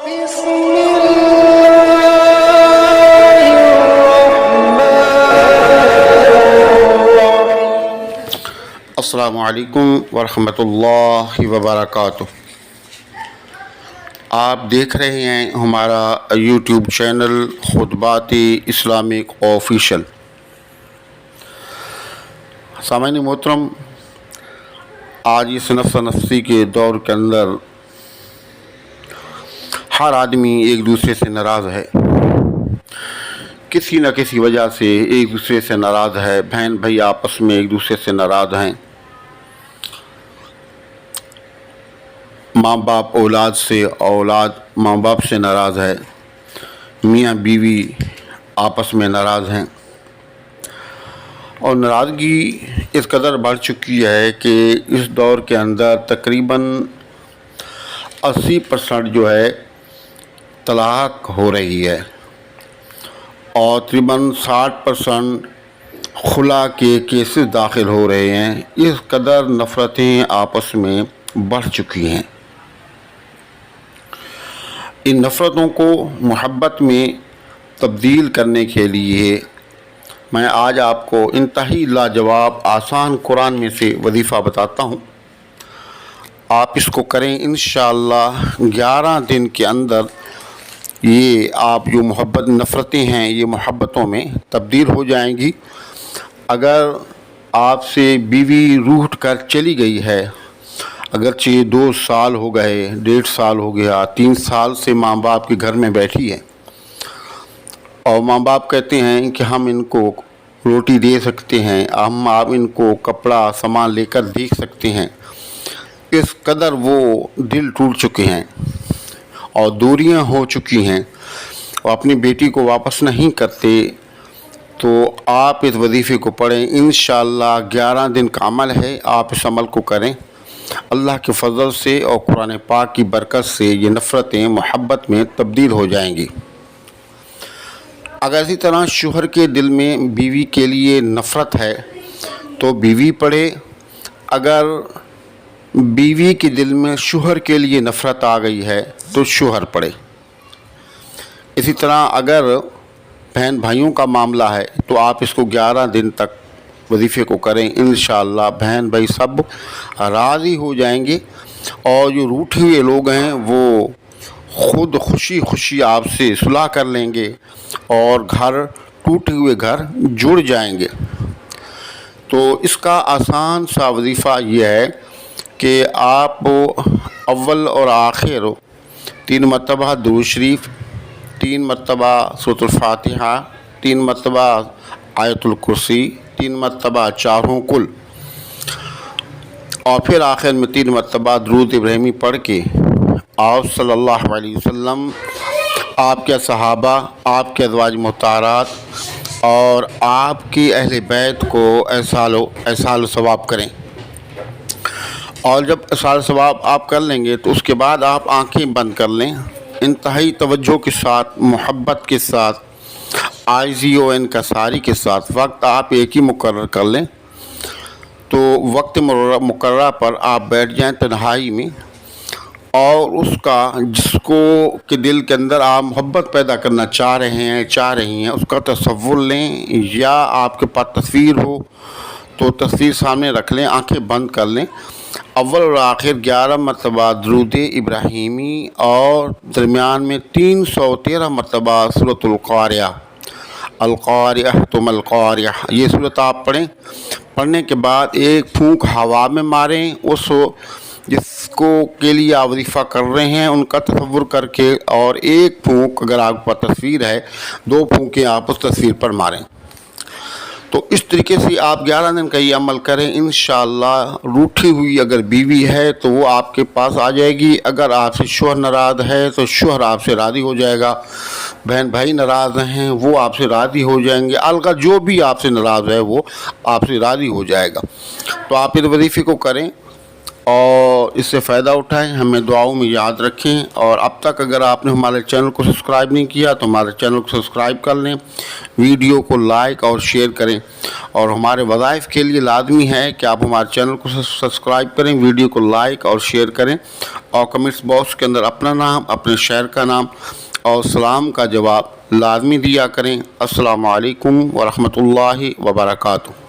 السلام علیکم ورحمۃ اللہ وبرکاتہ۔ آپ دیکھ رہے ہیں ہمارا یوٹیوب چینل خطبات اسلامک آفیشل۔ سامعین محترم، آج اس نفس نفسی کے دور کے اندر ہر آدمی ایک دوسرے سے ناراض ہے، کسی نہ کسی وجہ سے ایک دوسرے سے ناراض ہے۔ بہن بھائی آپس میں ایک دوسرے سے ناراض ہیں، ماں باپ اولاد سے، اولاد ماں باپ سے ناراض ہے، میاں بیوی آپس میں ناراض ہیں، اور ناراضگی اس قدر بڑھ چکی ہے کہ اس دور کے اندر تقریباً 80% جو ہے طلاق ہو رہی ہے، اور تقریباً 60% خلا کے کیسز داخل ہو رہے ہیں۔ اس قدر نفرتیں آپس میں بڑھ چکی ہیں۔ ان نفرتوں کو محبت میں تبدیل کرنے کے لیے میں آج آپ کو انتہائی لاجواب آسان قرآن میں سے وظیفہ بتاتا ہوں۔ آپ اس کو کریں، انشاءاللہ 11 دن کے اندر یہ آپ جو نفرتیں ہیں یہ محبتوں میں تبدیل ہو جائیں گی۔ اگر آپ سے بیوی روٹھ کر چلی گئی ہے، اگرچہ 2 سال ہو گئے، 1.5 سال ہو گیا، 3 سال سے ماں باپ کے گھر میں بیٹھی ہے، اور ماں باپ کہتے ہیں کہ ہم ان کو روٹی دے سکتے ہیں، آپ ان کو کپڑا سامان لے کر دیکھ سکتے ہیں، اس قدر وہ دل ٹوٹ چکے ہیں اور دوریاں ہو چکی ہیں اور اپنی بیٹی کو واپس نہیں کرتے، تو آپ اس وظیفے کو پڑھیں۔ انشاءاللہ 11 دن کا عمل ہے، آپ اس عمل کو کریں۔ اللہ کے فضل سے اور قرآن پاک کی برکت سے یہ نفرتیں محبت میں تبدیل ہو جائیں گی۔ اگر اسی طرح شوہر کے دل میں بیوی کے لیے نفرت ہے تو بیوی پڑھے، اگر بیوی کے دل میں شوہر کے لیے نفرت آ گئی ہے تو شوہر پڑھے۔ اسی طرح اگر بہن بھائیوں کا معاملہ ہے تو آپ اس کو 11 دن تک وظیفے کو کریں، انشاءاللہ بہن بھائی سب راضی ہو جائیں گے، اور جو روٹھے ہوئے لوگ ہیں وہ خود خوشی آپ سے صلح کر لیں گے، اور ٹوٹے ہوئے گھر جڑ جائیں گے۔ تو اس کا آسان سا وظیفہ یہ ہے کہ آپ اول اور آخر 3 مرتبہ درود شریف، 3 مرتبہ سورۃ الفاتحہ، 3 مرتبہ آیت الکرسی، 3 مرتبہ چاروں کل، اور پھر آخر میں 3 مرتبہ درود ابراہیمی پڑھ کے آپ صلی اللہ علیہ وسلم، آپ کے صحابہ، آپ کے ازواج مطہرات اور آپ کی اہل بیت کو احسال و ثواب کریں۔ اور جب احسال و ثواب آپ کر لیں گے تو اس کے بعد آپ آنکھیں بند کر لیں، انتہائی توجہ کے ساتھ، محبت کے ساتھ، عاجزی و انکساری کے ساتھ وقت آپ ایک ہی مقرر کر لیں۔ تو وقت مقررہ پر آپ بیٹھ جائیں تنہائی میں، اور اس کا جس کو کے دل کے اندر آپ محبت پیدا کرنا چاہ رہی ہیں اس کا تصور لیں، یا آپ کے پاس تصویر ہو تو تصویر سامنے رکھ لیں، آنکھیں بند کر لیں، اول اور آخر 11 مرتبہ درود ابراہیمی، اور درمیان میں 313 مرتبہ سورۃ القاریہ، القاریہ تم القاریہ، یہ سورت آپ پڑھیں۔ پڑھنے کے بعد ایک پھونک ہوا میں ماریں، اس جس کو کے لیے آپ وظیفہ کر رہے ہیں ان کا تصور کر کے، اور ایک پھونک اگر آپ پر تصویر ہے 2 پھونکیں آپ اس تصویر پر ماریں۔ تو اس طریقے سے آپ 11 دن کا یہ عمل کریں، انشاءاللہ روٹھی ہوئی اگر بیوی ہے تو وہ آپ کے پاس آ جائے گی، اگر آپ سے شوہر ناراض ہے تو شوہر آپ سے راضی ہو جائے گا، بہن بھائی ناراض ہیں وہ آپ سے راضی ہو جائیں گے، الگ جو بھی آپ سے ناراض ہے وہ آپ سے راضی ہو جائے گا۔ تو آپ اس وظیفے کو کریں، اور اس سے فائدہ اٹھائیں، ہمیں دعاؤں میں یاد رکھیں۔ اور اب تک اگر آپ نے ہمارے چینل کو سبسکرائب نہیں کیا تو ہمارے چینل کو سبسکرائب کر لیں، ویڈیو کو لائک اور شیئر کریں۔ اور ہمارے وظائف کے لیے لازمی ہے کہ آپ ہمارے چینل کو سبسکرائب کریں، ویڈیو کو لائک اور شیئر کریں، اور کمنٹس باکس کے اندر اپنا نام، اپنے شہر کا نام اور سلام کا جواب لازمی دیا کریں۔ السلام علیکم ورحمۃ اللہ وبرکاتہ۔